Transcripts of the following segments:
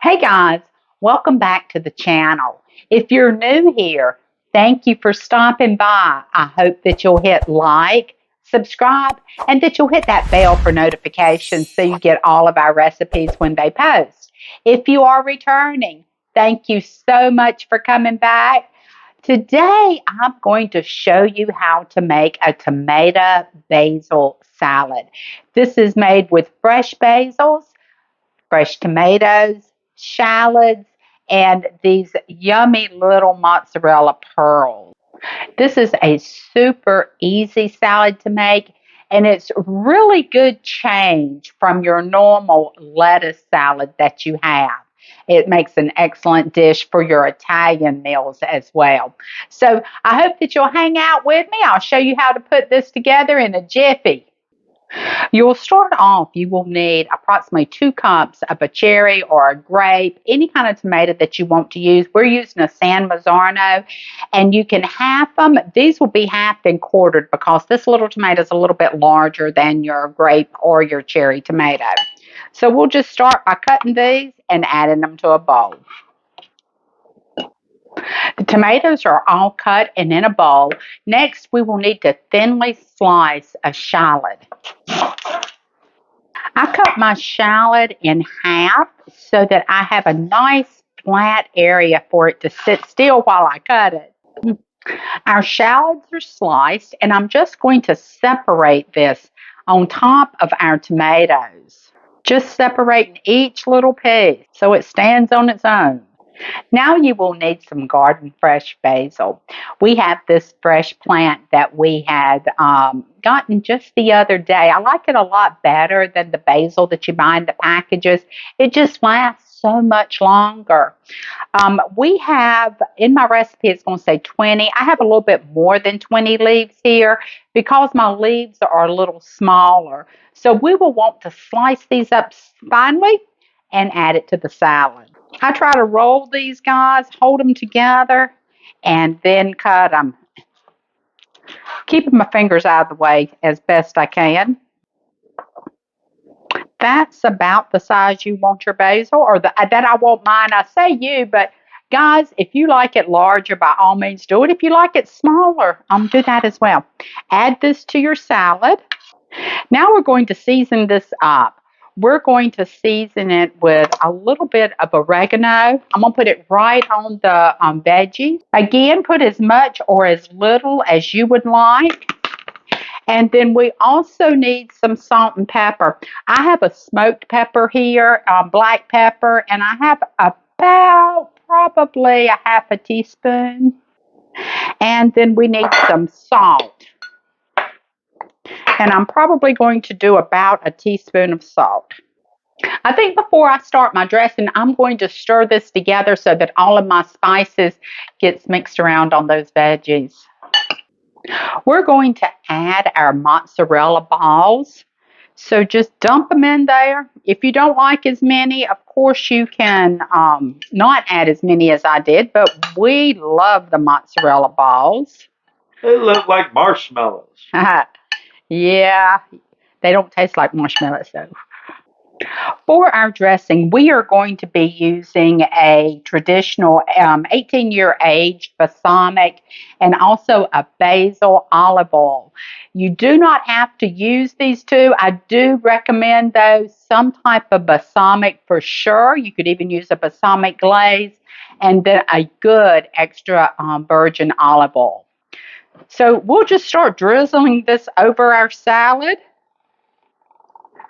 Hey guys, welcome back to the channel. If you're new here, thank you for stopping by. I hope that you'll hit like, subscribe, and that you'll hit that bell for notifications so you get all of our recipes when they post. If you are returning, thank you so much for coming back. Today, I'm going to show you how to make a tomato basil salad. This is made with fresh basils, fresh tomatoes, shallots, and these yummy little mozzarella pearls. This is a super easy salad to make, and it's really good change from your normal lettuce salad that you have. It makes an excellent dish for your Italian meals as well. So I hope that you'll hang out with me. I'll show you how to put this together in a jiffy. You'll start off, you will need approximately 2 cups of a cherry or a grape, any kind of tomato that you want to use. We're using a San Marzano, and you can half them. These will be halved and quartered because this little tomato is a little bit larger than your grape or your cherry tomato. So we'll just start by cutting these and adding them to a bowl. The tomatoes are all cut and in a bowl. Next, we will need to thinly slice a shallot. I cut my shallot in half so that I have a nice flat area for it to sit still while I cut it. Our shallots are sliced, and I'm just going to separate this on top of our tomatoes. Just separating each little piece so it stands on its own. Now you will need some garden fresh basil. We have this fresh plant that we had gotten just the other day. I like it a lot better than the basil that you buy in the packages. It just lasts so much longer. We have, in my recipe, it's going to say 20. I have a little bit more than 20 leaves here because my leaves are a little smaller. So we will want to slice these up finely and add it to the salad. I try to roll these guys, hold them together, and then cut them. Keeping my fingers out of the way as best I can. That's about the size you want your basil, or that I want mine. I say you, but guys, if you like it larger, by all means do it. If you like it smaller, do that as well. Add this to your salad. Now we're going to season this up. We're going to season it with a little bit of oregano. I'm going to put it right on the veggies. Again, put as much or as little as you would like. And then we also need some salt and pepper. I have a smoked pepper here, black pepper, and I have about probably a half a teaspoon. And then we need some salt. And I'm probably going to do about a teaspoon of salt. I think before I start my dressing, I'm going to stir this together so that all of my spices gets mixed around on those veggies. We're going to add our mozzarella balls. So just dump them in there. If you don't like as many, of course you can not add as many as I did, but we love the mozzarella balls. They look like marshmallows. Yeah, they don't taste like marshmallows though. For our dressing, we are going to be using a traditional 18-year aged balsamic and also a basil olive oil. You do not have to use these two. I do recommend those, some type of balsamic for sure. You could even use a balsamic glaze and then a good extra virgin olive oil. So we'll just start drizzling this over our salad.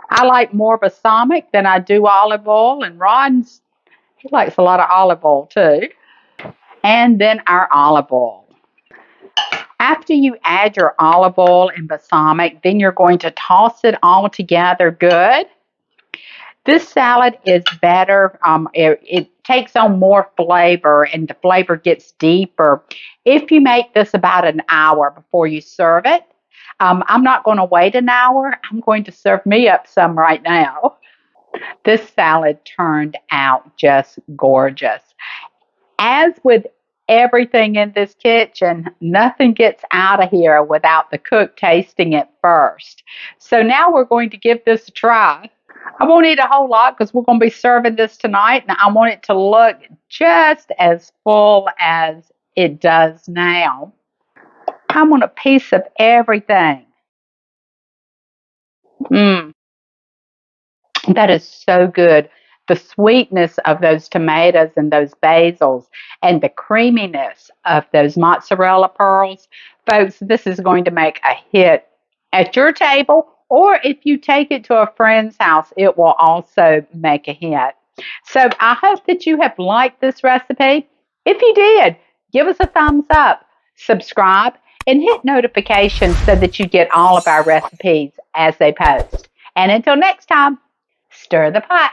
I like more balsamic than I do olive oil, and he likes a lot of olive oil too. And then our olive oil. After you add your olive oil and balsamic, then you're going to toss it all together good. This salad is better. It takes on more flavor, and the flavor gets deeper if you make this about an hour before you serve it. I'm not going to wait an hour. I'm going to serve me up some right now. This salad turned out just gorgeous. As with everything in this kitchen, nothing gets out of here without the cook tasting it first. So now we're going to give this a try. I won't eat a whole lot because we're going to be serving this tonight, and I want it to look just as full as it does now. I want a piece of everything. Mmm. That is so good. The sweetness of those tomatoes and those basils and the creaminess of those mozzarella pearls. Folks, this is going to make a hit at your table, or if you take it to a friend's house, it will also make a hit. So I hope that you have liked this recipe. If you did, give us a thumbs up, subscribe, and hit notifications so that you get all of our recipes as they post. And until next time, stir the pot.